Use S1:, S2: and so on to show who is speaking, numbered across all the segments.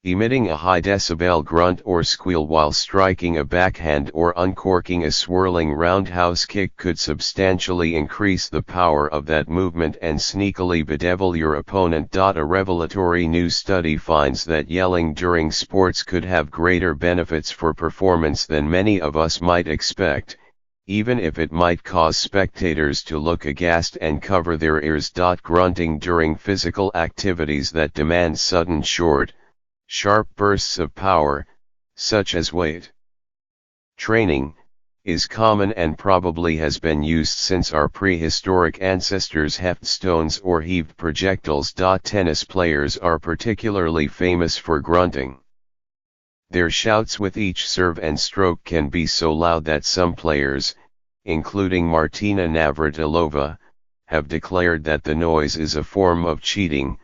S1: Emitting a high decibel grunt or squeal while striking a backhand or uncorking a swirling roundhouse kick could substantially increase the power of that movement and sneakily bedevil your opponent. A revelatory new study finds that yelling during sports could have greater benefits for performance than many of us might expect, even if it might cause spectators to look aghast and cover their ears. Grunting during physical activities that demand sudden sharp bursts of power, such as weight training, is common and probably has been used since our prehistoric ancestors heft stones or heaved projectiles. Tennis players are particularly famous for grunting. Their shouts with each serve and stroke can be so loud that some players, including Martina Navratilova, have declared that the noise is a form of cheating,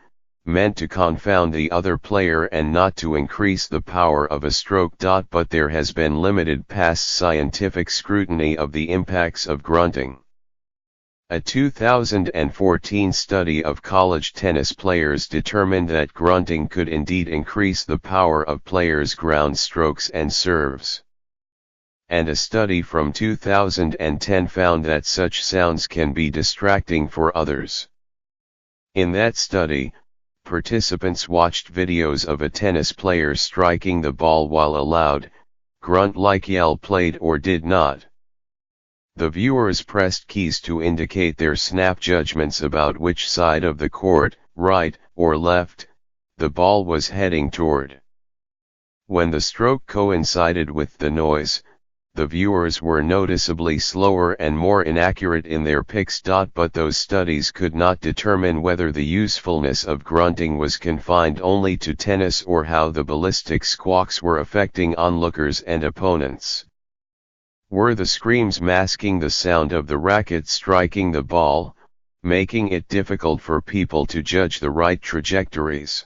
S1: meant to confound the other player and not to increase the power of a stroke. But there has been limited past scientific scrutiny of the impacts of grunting. A 2014 study of college tennis players determined that grunting could indeed increase the power of players' ground strokes and serves. And a study from 2010 found that such sounds can be distracting for others. In that study, participants watched videos of a tennis player striking the ball while a loud, grunt-like yell played or did not. The viewers pressed keys to indicate their snap judgments about which side of the court, right or left, the ball was heading toward. When the stroke coincided with the noise, the viewers were noticeably slower and more inaccurate in their picks. But those studies could not determine whether the usefulness of grunting was confined only to tennis or how the ballistic squawks were affecting onlookers and opponents. Were the screams masking the sound of the racket striking the ball, making it difficult for people to judge the right trajectories?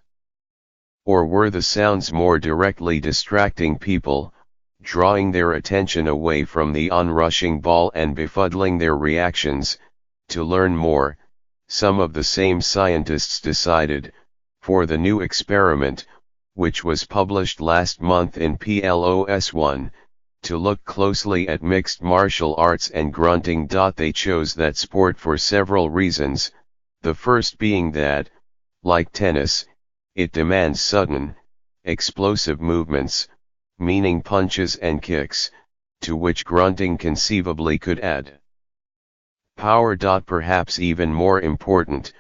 S1: Or were the sounds more directly distracting people, drawing their attention away from the onrushing ball and befuddling their reactions? To learn more, some of the same scientists decided, for the new experiment, which was published last month in PLOS One, to look closely at mixed martial arts and grunting. They chose that sport for several reasons, the first being that, like tennis, it demands sudden, explosive movements, meaning punches and kicks, to which grunting conceivably could add power. Perhaps even more important,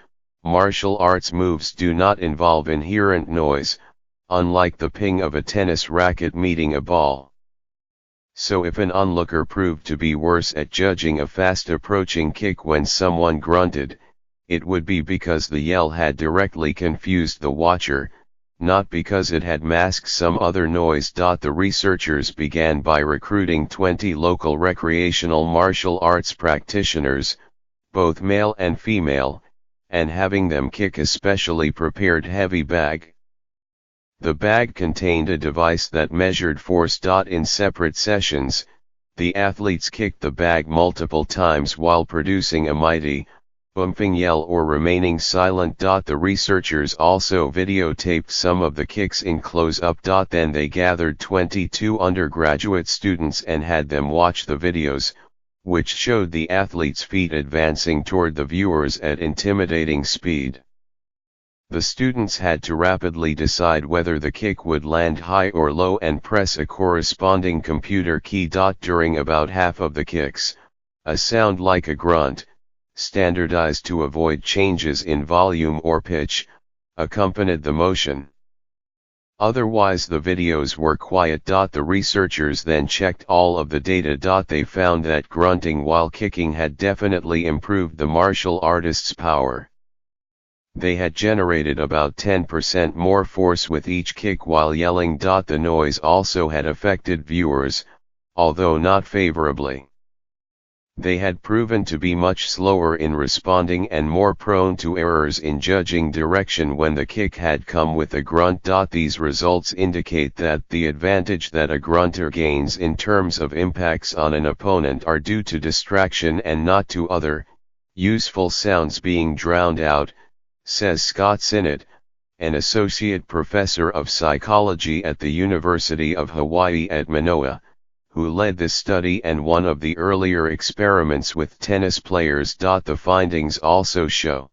S1: martial arts moves do not involve inherent noise, unlike the ping of a tennis racket meeting a ball. So if an onlooker proved to be worse at judging a fast approaching kick when someone grunted, it would be because the yell had directly confused the watcher, not because it had masked some other noise. The researchers began by recruiting 20 local recreational martial arts practitioners, both male and female, and having them kick a specially prepared heavy bag. The bag contained a device that measured force. In separate sessions, the athletes kicked the bag multiple times while producing a mighty, booming yell or remaining silent. The researchers also videotaped some of the kicks in close-up. Then they gathered 22 undergraduate students and had them watch the videos, which showed the athletes' feet advancing toward the viewers at intimidating speed. The students had to rapidly decide whether the kick would land high or low and press a corresponding computer key. During about half of the kicks, a sound like a grunt, standardized to avoid changes in volume or pitch, accompanied the motion. Otherwise the videos were quiet. The researchers then checked all of the data. They found that grunting while kicking had definitely improved the martial artist's power. They had generated about 10% more force with each kick while yelling. The noise also had affected viewers, although not favorably. They had proven to be much slower in responding and more prone to errors in judging direction when the kick had come with a grunt. These results indicate that the advantage that a grunter gains in terms of impacts on an opponent are due to distraction and not to other, useful sounds being drowned out, says Scott Sinnott, an associate professor of psychology at the University of Hawaii at Manoa, who led this study and one of the earlier experiments with tennis players. The findings also show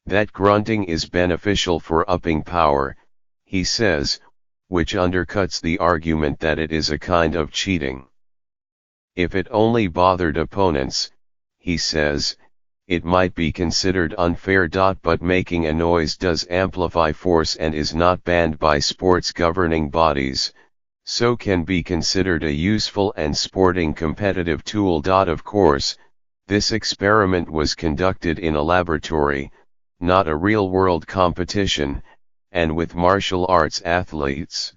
S1: that grunting is beneficial for upping power, he says, which undercuts the argument that it is a kind of cheating. If it only bothered opponents, he says, it might be considered unfair. But making a noise does amplify force and is not banned by sports governing bodies, so can be considered a useful and sporting competitive tool. Of course, this experiment was conducted in a laboratory, not a real-world competition, and with martial arts athletes.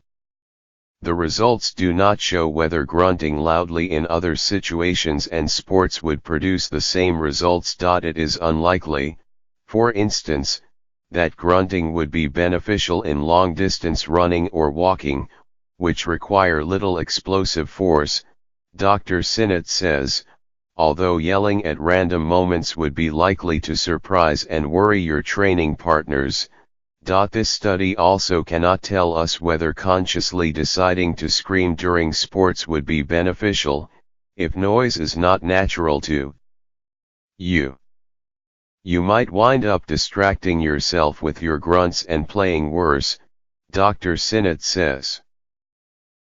S1: The results do not show whether grunting loudly in other situations and sports would produce the same results. It is unlikely, for instance, that grunting would be beneficial in long-distance running or walking, which require little explosive force, Dr. Sinnott says, although yelling at random moments would be likely to surprise and worry your training partners. This study also cannot tell us whether consciously deciding to scream during sports would be beneficial, if noise is not natural to you. You might wind up distracting yourself with your grunts and playing worse, Dr. Sinnott says.